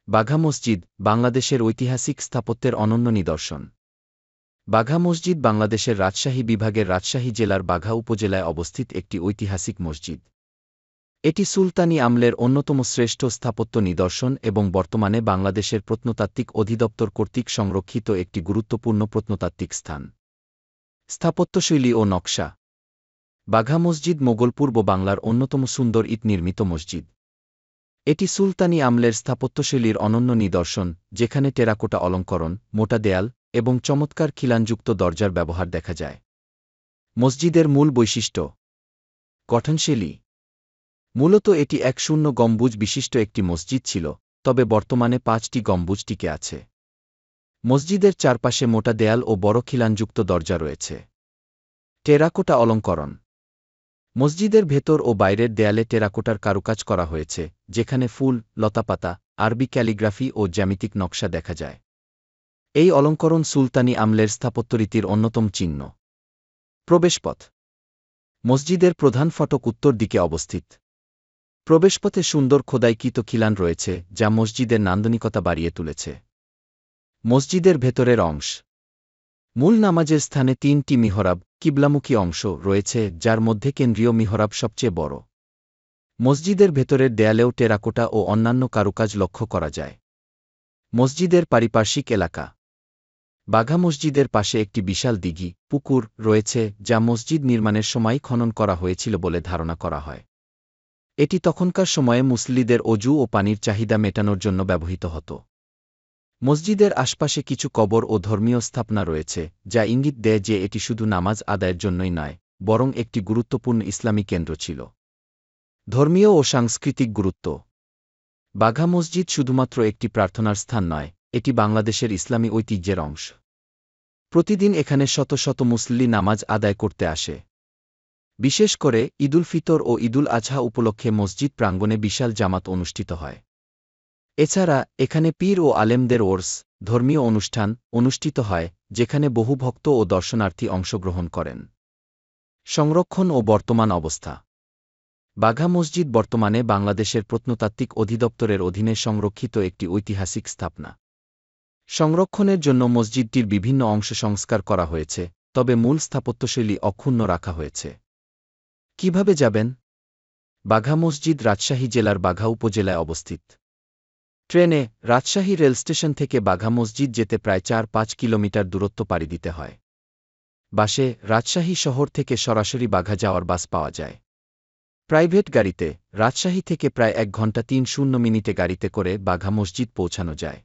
বাঘা মসজিদ বাংলাদেশের ঐতিহাসিক স্থাপত্যের অনন্য নিদর্শন। বাঘা মসজিদ বাংলাদেশের রাজশাহী বিভাগের রাজশাহী জেলার বাঘা উপজেলায় অবস্থিত একটি ঐতিহাসিক মসজিদ। এটি সুলতানি আমলের অন্যতম শ্রেষ্ঠ স্থাপত্য নিদর্শন এবং বর্তমানে বাংলাদেশের প্রত্নতাত্ত্বিক অধিদপ্তর কর্তৃক সংরক্ষিত একটি গুরুত্বপূর্ণ প্রত্নতাত্ত্বিক স্থান। স্থাপত্যশৈলী ও নকশা। বাঘা মসজিদ মোগল পূর্ব বাংলার অন্যতম সুন্দর ইট নির্মিত মসজিদ। এটি সুলতানি আমলের স্থাপত্যশৈলীর অনন্য নিদর্শন, যেখানে টেরাকোটা অলঙ্করণ, মোটা দেয়াল এবং চমৎকার খিলানযুক্ত দরজার ব্যবহার দেখা যায়। মসজিদের মূল বৈশিষ্ট্য। গঠনশৈলী। মূলত এটি এক শূন্য গম্বুজ বিশিষ্ট একটি মসজিদ ছিল, তবে বর্তমানে 5টি গম্বুজ টিকে আছে। মসজিদের চারপাশে মোটা দেয়াল ও বড় খিলানযুক্ত দরজা রয়েছে। টেরাকোটা অলঙ্করণ। মসজিদের ভেতর ও বাইরের দেয়ালে টেরাকোটার কারুকাজ করা হয়েছে, যেখানে ফুল, লতাপাতা, আরবি ক্যালিগ্রাফি ও জ্যামিতিক নকশা দেখা যায়। এই অলঙ্করণ সুলতানি আমলের স্থাপত্যরীতির অন্যতম চিহ্ন। প্রবেশপথ। মসজিদের প্রধান ফটক উত্তর দিকে অবস্থিত। প্রবেশপথে সুন্দর খোদাইকৃত খিলান রয়েছে, যা মসজিদের নান্দনিকতা বাড়িয়ে তুলেছে। মসজিদের ভেতরের অংশ। মূল নামাজের স্থানে 3টি মিহরাব, কিবলামুখী অংশ রয়েছে, যার মধ্যে কেন্দ্রীয় মিহরাব সবচেয়ে বড়। মসজিদের ভেতরের দেয়ালেও টেরাকোটা ও অন্যান্য কারুকাজ লক্ষ্য করা যায়। মসজিদের পারিপার্শ্বিক এলাকা। বাঘা মসজিদের পাশে একটি বিশাল দিঘি, পুকুর রয়েছে, যা মসজিদ নির্মাণের সময় খনন করা হয়েছিল বলে ধারণা করা হয়। এটি তখনকার সময়ে মুসল্লিদের অজু ও পানির চাহিদা মেটানোর জন্য ব্যবহৃত হতো। মসজিদের আশপাশে কিছু কবর ও ধর্মীয় স্থাপনা রয়েছে, যা ইঙ্গিত দেয় যে এটি শুধু নামাজ আদায়ের জন্যই নয়, বরং একটি গুরুত্বপূর্ণ ইসলামী কেন্দ্র ছিল। ধর্মীয় ও সাংস্কৃতিক গুরুত্ব। বাঘা মসজিদ শুধুমাত্র একটি প্রার্থনার স্থান নয়, এটি বাংলাদেশের ইসলামী ঐতিহ্যের অংশ। প্রতিদিন এখানে শত শত মুসল্লি নামাজ আদায় করতে আসে। বিশেষ করে ঈদুল ফিতর ও ঈদুল আজহা উপলক্ষে মসজিদ প্রাঙ্গণে বিশাল জামাত অনুষ্ঠিত হয়। এছাড়া এখানে পীর ও আলেমদের ওরস, ধর্মীয় অনুষ্ঠান অনুষ্ঠিত হয়, যেখানে বহু ভক্ত ও দর্শনার্থী অংশগ্রহণ করেন। সংরক্ষণ ও বর্তমান অবস্থা। বাঘা মসজিদ বর্তমানে বাংলাদেশের প্রত্নতাত্ত্বিক অধিদপ্তরের অধীনে সংরক্ষিত একটি ঐতিহাসিক স্থাপনা। সংরক্ষণের জন্য মসজিদটির বিভিন্ন অংশ সংস্কার করা হয়েছে, তবে মূল স্থাপত্যশৈলী অক্ষুণ্ণ রাখা হয়েছে। কিভাবে যাবেন? বাঘা মসজিদ রাজশাহী জেলার বাঘা উপজেলায় অবস্থিত। ট্রেনে রাজশাহী রেলস্টেশন থেকে বাঘা মসজিদ যেতে প্রায় 4-5 কিলোমিটার দূরত্ব পাড়ি দিতে হয়। বাসে রাজশাহী শহর থেকে সরাসরি বাঘা যাওয়ার বাস পাওয়া যায়। প্রাইভেট গাড়িতে রাজশাহী থেকে প্রায় 1 ঘণ্টা 30 মিনিটে গাড়িতে করে বাঘা মসজিদ পৌঁছানো যায়।